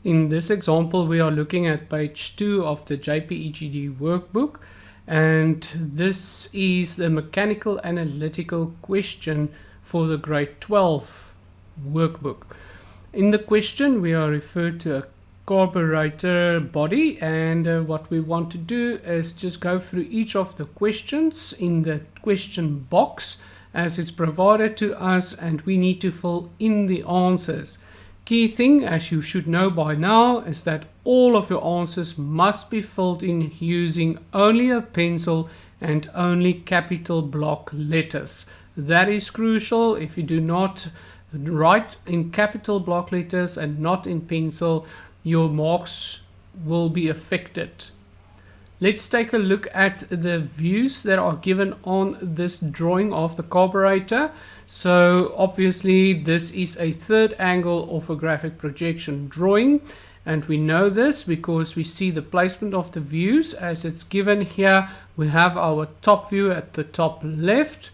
In this example, we are looking at page 2 of the JPEGD workbook, and this is the mechanical analytical question for the grade 12 workbook. In the question, we are referred to a carburetor body, and what we want to do is just go through each of the questions in the question box as it's provided to us, and we need to fill in the answers. Key thing, as you should know by now, is that all of your answers must be filled in using only a pencil and only capital block letters. That is crucial. If you do not write in capital block letters and not in pencil, your marks will be affected. Let's take a look at the views that are given on this drawing of the carburetor. So obviously this is a third angle orthographic projection drawing, and we know this because we see the placement of the views as it's given here. We have our top view at the top left,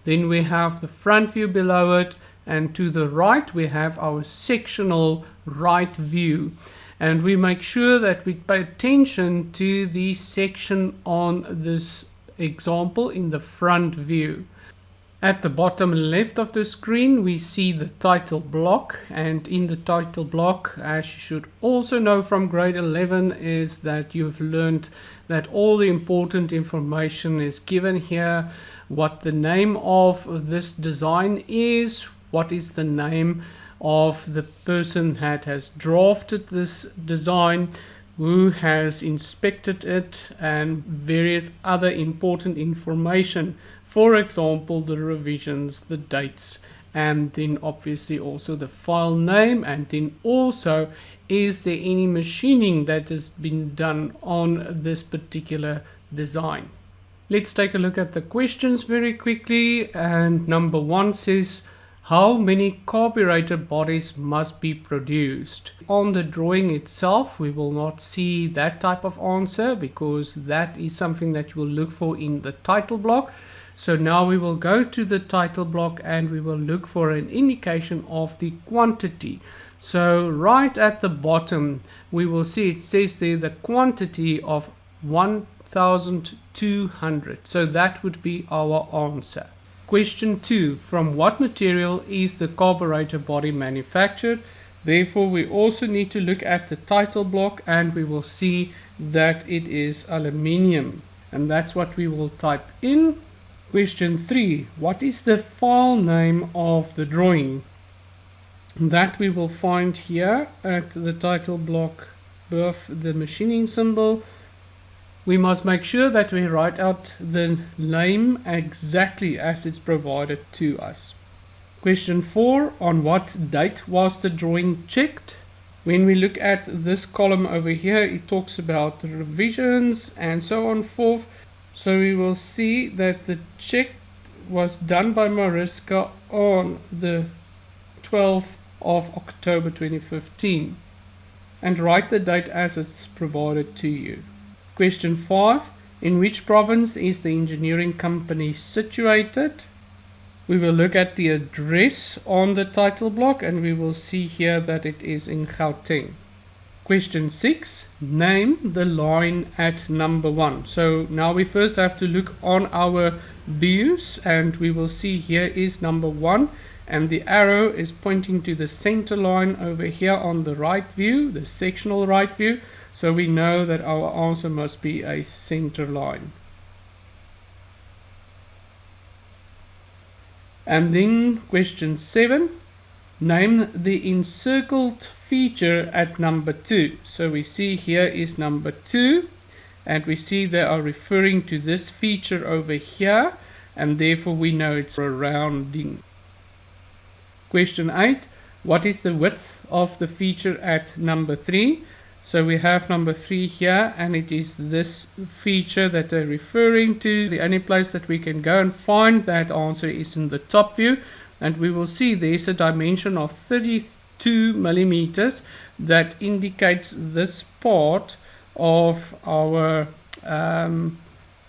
then we have the front view below it, and to the right we have our sectional right view. And we make sure that we pay attention to the section on this example in the front view. At the bottom left of the screen, we see the title block, and in the title block, as you should also know from grade 11, is that you've learned that all the important information is given here. What the name of this design is, what is the name of the person that has drafted this design, who has inspected it, and various other important information. For example, the revisions, the dates, and then obviously also the file name, and then also is there any machining that has been done on this particular design. Let's take a look at the questions very quickly, and number 1 says, how many carburetor bodies must be produced? On the drawing itself, we will not see that type of answer because that is something that you will look for in the title block. So now we will go to the title block and we will look for an indication of the quantity. So right at the bottom, we will see it says there the quantity of 1,200. So that would be our answer. Question 2. From what material is the carburetor body manufactured? Therefore, we also need to look at the title block and we will see that it is aluminium. And that's what we will type in. Question 3. What is the file name of the drawing? That we will find here at the title block above the machining symbol. We must make sure that we write out the name exactly as it's provided to us. Question 4. On what date was the drawing checked? When we look at this column over here, it talks about the revisions and so on forth. So we will see that the check was done by Mariska on the 12th of October 2015. And write the date as it's provided to you. Question 5. In which province is the engineering company situated? We will look at the address on the title block and we will see here that it is in Gauteng. Question 6. Name the line at number 1. So now we first have to look on our views and we will see here is number 1 and the arrow is pointing to the center line over here on the right view, the sectional right view. So we know that our answer must be a center line. And then question 7. Name the encircled feature at number 2. So we see here is number 2 and we see they are referring to this feature over here and therefore we know it's a rounding. Question 8. What is the width of the feature at number 3? So we have number 3 here and it is this feature that they're referring to. The only place that we can go and find that answer is in the top view. And we will see there's a dimension of 32 millimeters that indicates this part of our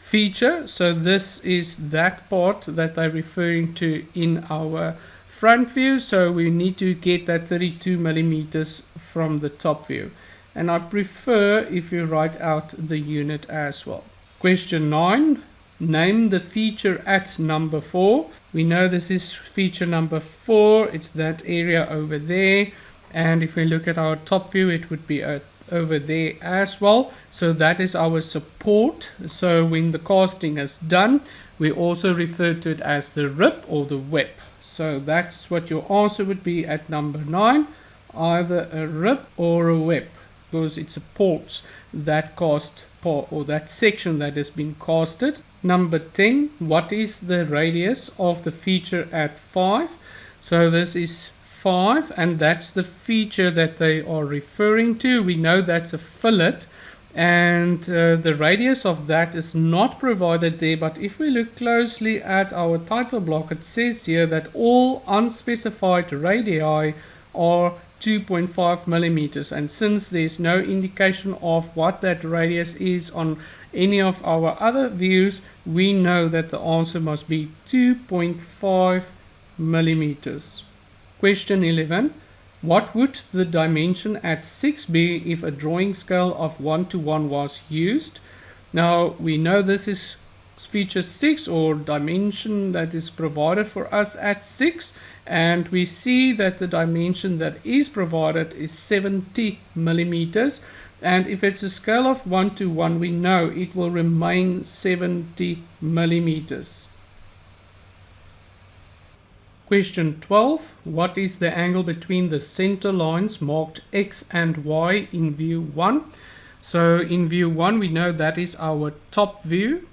feature. So this is that part that they're referring to in our front view, so we need to get that 32 millimeters from the top view. And I prefer if you write out the unit as well. Question 9. Name the feature at number 4. We know this is feature number 4. It's that area over there. And if we look at our top view, it would be over there as well. So that is our support. So when the casting is done, we also refer to it as the rib or the web. So that's what your answer would be at number 9. Either a rib or a web, because it supports that cast part or that section that has been casted. Number 10, what is the radius of the feature at 5? So this is 5, and that's the feature that they are referring to. We know that's a fillet, and the radius of that is not provided there, but if we look closely at our title block, it says here that all unspecified radii are 2.5 millimeters, and since there's no indication of what that radius is on any of our other views, we know that the answer must be 2.5 millimeters. Question 11. What would the dimension at 6 be if a drawing scale of 1:1 was used? Now we know this is feature 6, or dimension that is provided for us at 6, and we see that the dimension that is provided is 70 millimeters, and if it's a scale of 1:1, we know it will remain 70 millimeters. Question 12. What is the angle between the center lines marked X and Y in view 1? So in view 1, we know that is our top view.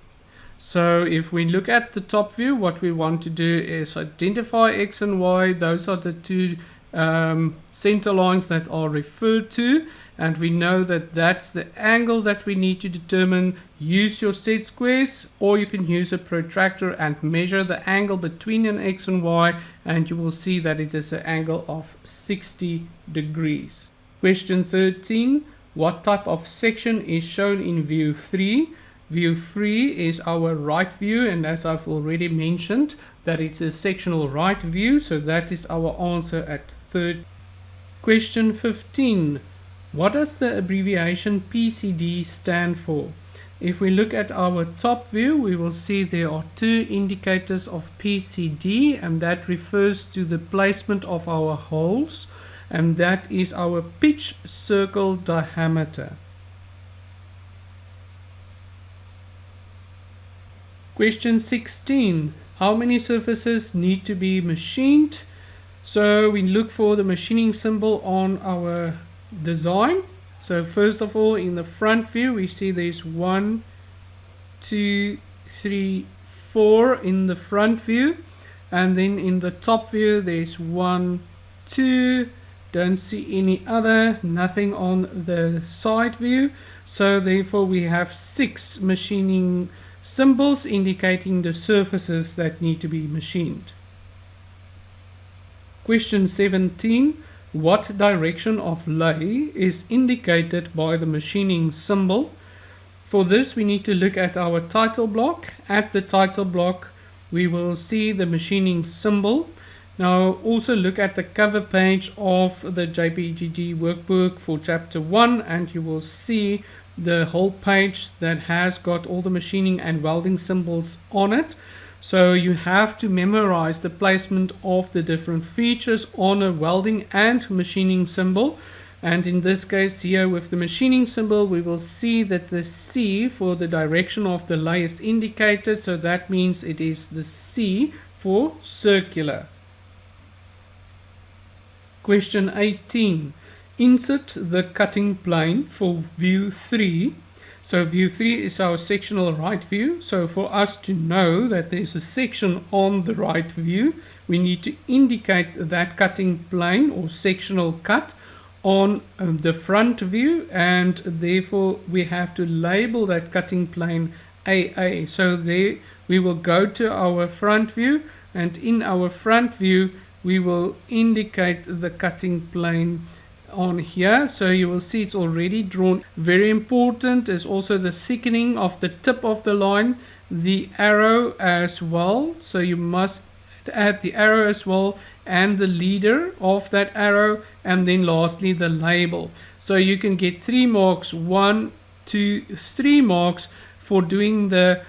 So if we look at the top view, what we want to do is identify X and Y. Those are the two center lines that are referred to, and we know that that's the angle that we need to determine. Use your set squares, or you can use a protractor and measure the angle between an X and Y, and you will see that it is an angle of 60 degrees. Question 13. What type of section is shown in view 3? View 3 is our right view, and as I've already mentioned, that it's a sectional right view, so that is our answer at third. Question 15. What does the abbreviation PCD stand for? If we look at our top view, we will see there are two indicators of PCD, and that refers to the placement of our holes, and that is our pitch circle diameter. Question 16. How many surfaces need to be machined? So we look for the machining symbol on our design. So first of all, in the front view, we see there's 1, 2, 3, 4 in the front view, and then in the top view there's 1, 2, don't see any other, nothing on the side view. So therefore we have 6 machining symbols indicating the surfaces that need to be machined. Question 17. What direction of lay is indicated by the machining symbol? For this, we need to look at our title block. At the title block, we will see the machining symbol. Now also look at the cover page of the JPEGD workbook for chapter 1, and you will see the whole page that has got all the machining and welding symbols on it. So you have to memorize the placement of the different features on a welding and machining symbol. And in this case here with the machining symbol, we will see that the C for the direction of the lay is indicated. So that means it is the C for circular. Question 18. Insert the cutting plane for view 3. So view 3 is our sectional right view. So for us to know that there's a section on the right view, we need to indicate that cutting plane or sectional cut on the front view, and therefore we have to label that cutting plane AA. So there we will go to our front view, and in our front view we will indicate the cutting plane on here. So you will see it's already drawn. Very important is also the thickening of the tip of the line, the arrow as well. So you must add the arrow as well, and the leader of that arrow, and then lastly the label. So you can get 3 marks, 1, 2, 3 marks for doing the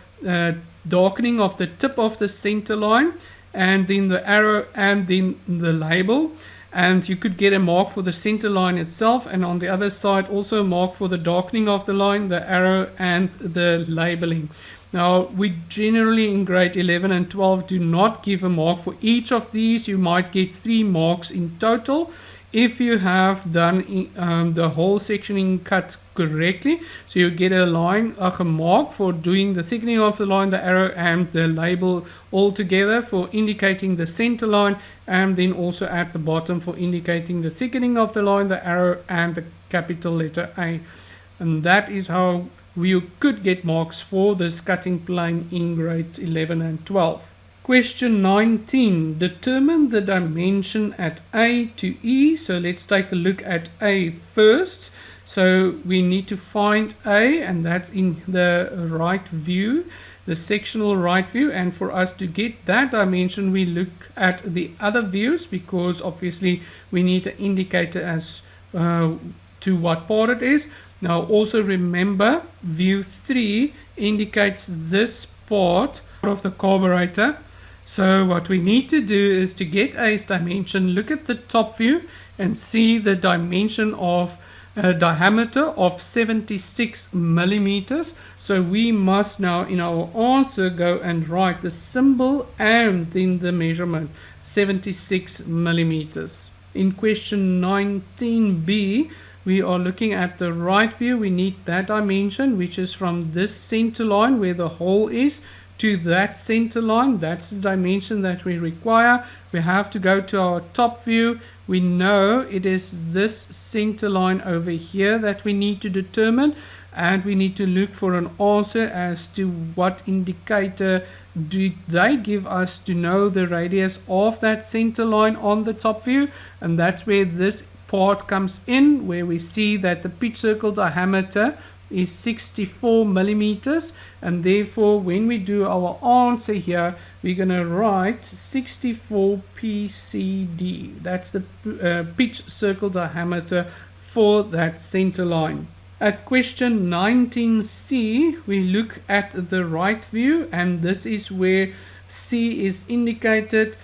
darkening of the tip of the center line, and then the arrow, and then the label. And you could get a mark for the center line itself, and on the other side also a mark for the darkening of the line, the arrow, and the labeling. Now, we generally in grade 11 and 12 do not give a mark for each of these. You might get 3 marks in total if you have done the whole sectioning cut correctly. So you get a mark for doing the thickening of the line, the arrow, and the label all together for indicating the center line, and then also at the bottom for indicating the thickening of the line, the arrow, and the capital letter A. And that is how you could get marks for this cutting plane in grade 11 and 12. Question 19. Determine the dimension at A to E. So let's take a look at A first. So we need to find A, and that's in the right view, the sectional right view. And for us to get that dimension, we look at the other views, because obviously we need an indicator as to what part it is. Now also remember, view 3 indicates this part of the carburetor. So what we need to do is to get A's dimension, look at the top view and see the dimension of a diameter of 76 millimeters. So we must now in our answer go and write the symbol and then the measurement, 76 millimeters. In question 19b, we are looking at the right view. We need that dimension, which is from this center line where the hole is to that center line. That's the dimension that we require. We have to go to our top view. We know it is this center line over here that we need to determine, and we need to look for an answer as to what indicator do they give us to know the radius of that center line on the top view. And that's where this part comes in, where we see that the pitch circle diameter is 64 millimeters, and therefore when we do our answer here, we're going to write 64 PCD. That's the pitch circle diameter for that center line. At question 19C, we look at the right view, and this is where C is indicated.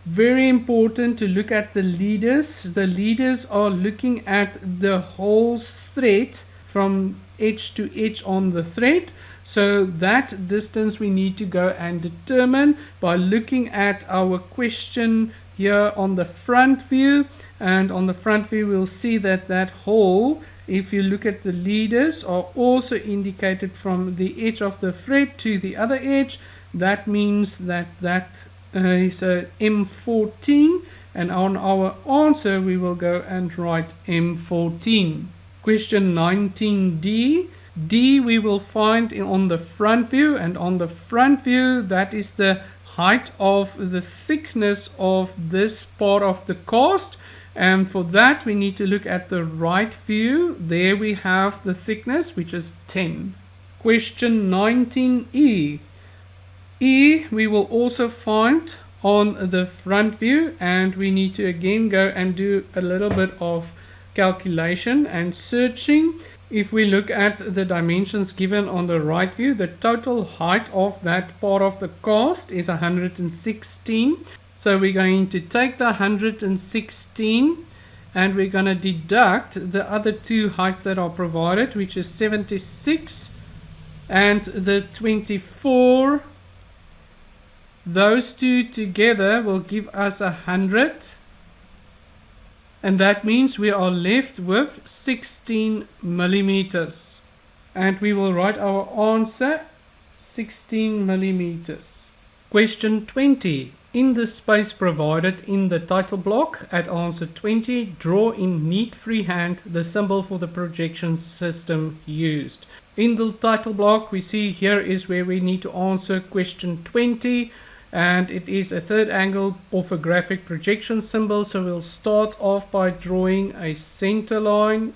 Very important to look at the leaders. The leaders are looking at the whole thread from edge to edge on the thread. So that distance we need to go and determine by looking at our question here on the front view. And on the front view we'll see that that hole, if you look at the leaders, are also indicated from the edge of the thread to the other edge. That means that is a M14, and on our answer we will go and write M14. Question 19D. D we will find on the front view, and on the front view that is the height of the thickness of this part of the cast, and for that we need to look at the right view. There we have the thickness, which is 10. Question 19E. E we will also find on the front view, and we need to again go and do a little bit of calculation and searching. If we look at the dimensions given on the right view, the total height of that part of the cast is 116. So we're going to take the 116 and we're going to deduct the other two heights that are provided, which is 76 and the 24. Those two together will give us 100, and that means we are left with 16 millimeters, and we will write our answer 16 millimeters. Question 20. In the space provided in the title block at answer 20, draw in neat freehand the symbol for the projection system used. In the title block we see here is where we need to answer question 20. And it is a third angle orthographic projection symbol. So we'll start off by drawing a center line,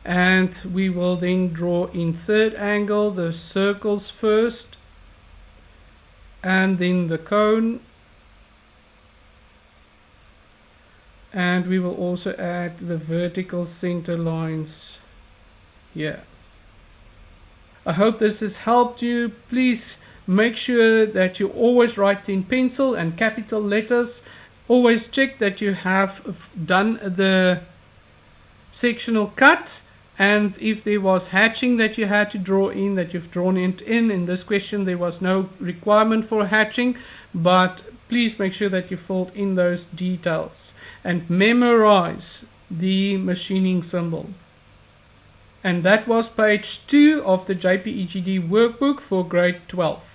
and we will then draw in third angle the circles first, and then the cone, And we will also add the vertical center lines here. I hope this has helped you. Please make sure that you always write in pencil and capital letters. Always check that you have done the sectional cut, and if there was hatching that you had to draw in, that you've drawn it in. In this question there was no requirement for hatching, but please make sure that you filled in those details and memorize the machining symbol. And that was page 2 of the JPEGD workbook for grade 12.